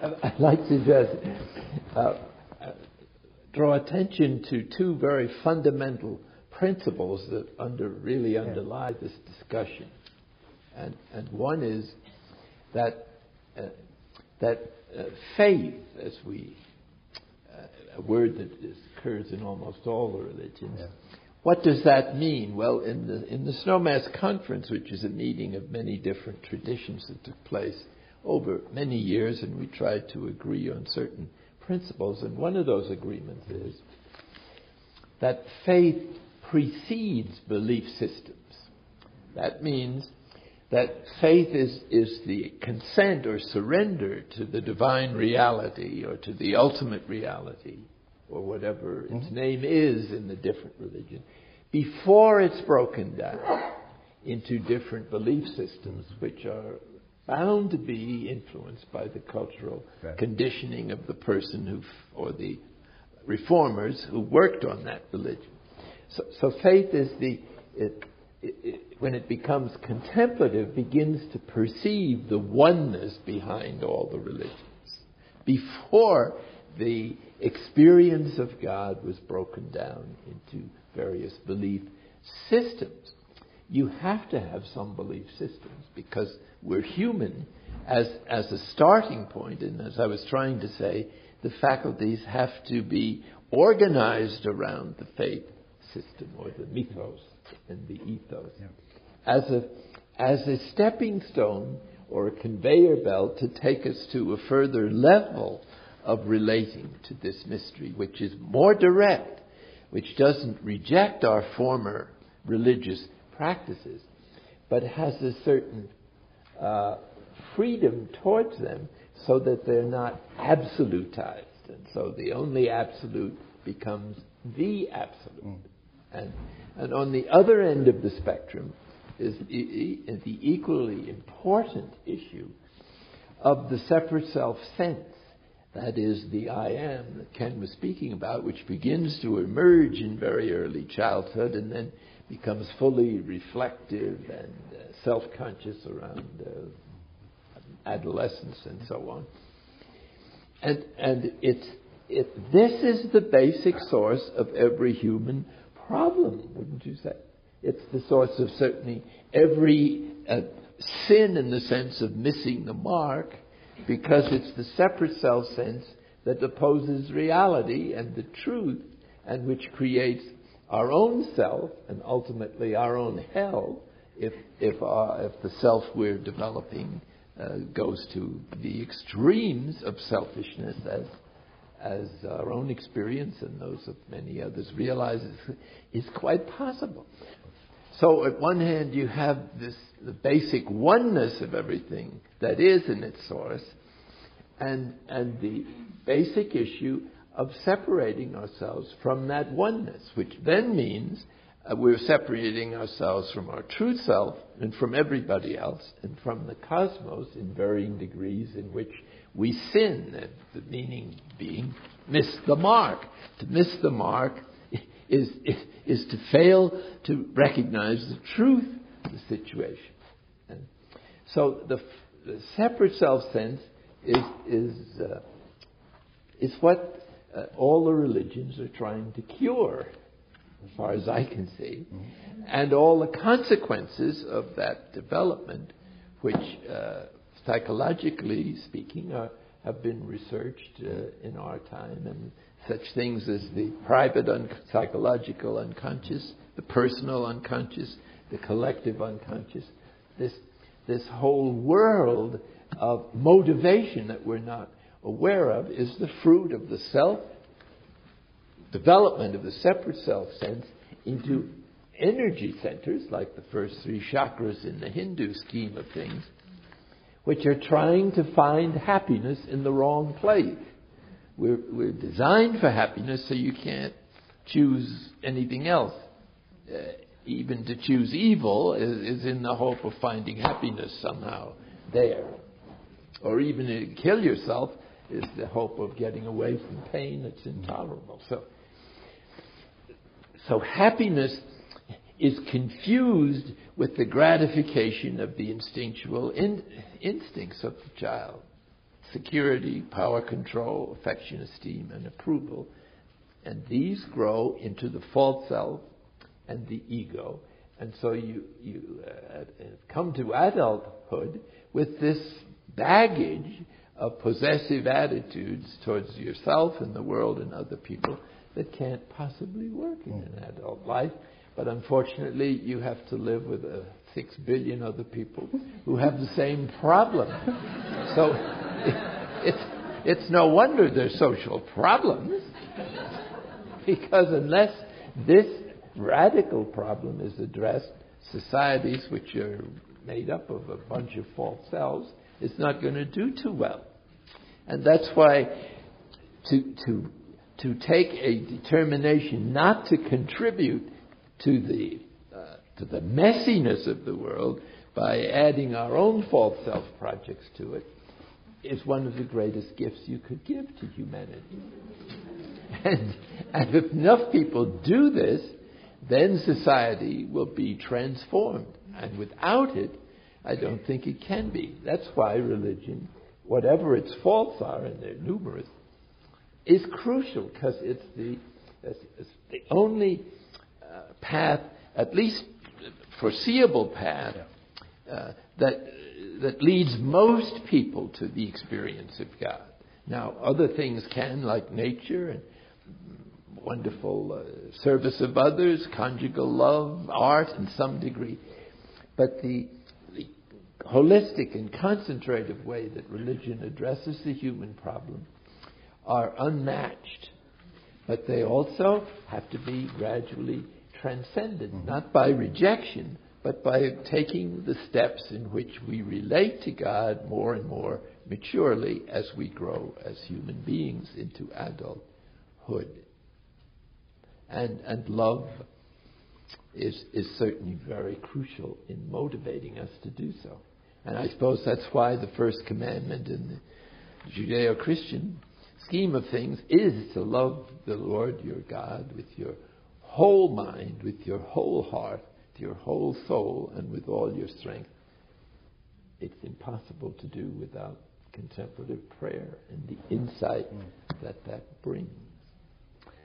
I'd like to just draw attention to two very fundamental principles that underlie this discussion. And one is that faith, as a word that occurs in almost all the religions. Yeah. What does that mean? Well, in the Snowmass Conference, which is a meeting of many different traditions that took place over many years, and we tried to agree on certain principles, and one of those agreements is that faith precedes belief systems. That means that faith is the consent or surrender to the divine reality or to the ultimate reality or whatever its name is in the different religions before it's broken down into different belief systems which are bound to be influenced by the cultural conditioning of the person or the reformers who worked on that religion. So faith is when it becomes contemplative, begins to perceive the oneness behind all the religions. Before the experience of God was broken down into various belief systems. You have to have some belief systems because we're human as a starting point, and as I was trying to say, the faculties have to be organized around the faith system or the mythos and the ethos as a stepping stone or a conveyor belt to take us to a further level of relating to this mystery, which is more direct, which doesn't reject our former religious practices, but has a certain freedom towards them so that they're not absolutized. And so the only absolute becomes the absolute. And on the other end of the spectrum is the equally important issue of the separate self-sense. That is the I am that Ken was speaking about, which begins to emerge in very early childhood and then becomes fully reflective and self-conscious around adolescence and so on. And this is the basic source of every human problem, wouldn't you say? It's the source of certainly every sin in the sense of missing the mark, because it's the separate self-sense that opposes reality and the truth, and which creates our own self and ultimately our own hell if the self we're developing goes to the extremes of selfishness as our own experience and those of many others realizes is quite possible. So at one hand you have the basic oneness of everything that is in its source, and the basic issue of separating ourselves from that oneness, which then means we're separating ourselves from our true self and from everybody else and from the cosmos in varying degrees in which we sin, and the meaning being miss the mark. To miss the mark is to fail to recognize the truth of the situation. And so the separate self-sense is what all the religions are trying to cure, as far as I can see, and all the consequences of that development, which psychologically speaking have been researched in our time, and such things as the private psychological unconscious, the personal unconscious, the collective unconscious, this whole world of motivation that we're not aware of is the fruit of the development of the separate self-sense into energy centers, like the first three chakras in the Hindu scheme of things, which are trying to find happiness in the wrong place. We're designed for happiness, so you can't choose anything else. Even to choose evil is in the hope of finding happiness somehow there. Or even to kill yourself is the hope of getting away from pain that's intolerable. So happiness is confused with the gratification of the instinctual instincts of the child. security, power control, affection, esteem, and approval. And these grow into the false self and the ego. And so you come to adulthood with this baggage of possessive attitudes towards yourself and the world and other people that can't possibly work in an adult life. But unfortunately, you have to live with 6 billion other people who have the same problem. So it's no wonder there's social problems, because unless this radical problem is addressed, societies which are made up of a bunch of false selves is not going to do too well. And that's why to take a determination not to contribute to the messiness of the world by adding our own false self projects to it is one of the greatest gifts you could give to humanity. And if enough people do this, then society will be transformed. And without it, I don't think it can be. That's why religion, whatever its faults are, and they're numerous, is crucial, because it's the only path, at least foreseeable path, that leads most people to the experience of God. Now, other things can, like nature and wonderful service of others, conjugal love, art in some degree. But the holistic and concentrative way that religion addresses the human problem are unmatched. But they also have to be gradually transcended, not by rejection, but by taking the steps in which we relate to God more and more maturely as we grow as human beings into adulthood. And love is certainly very crucial in motivating us to do so. And I suppose that's why the first commandment in the Judeo-Christian scheme of things is to love the Lord your God with your whole mind, with your whole heart, with your whole soul, and with all your strength. It's impossible to do without contemplative prayer and the insight that brings.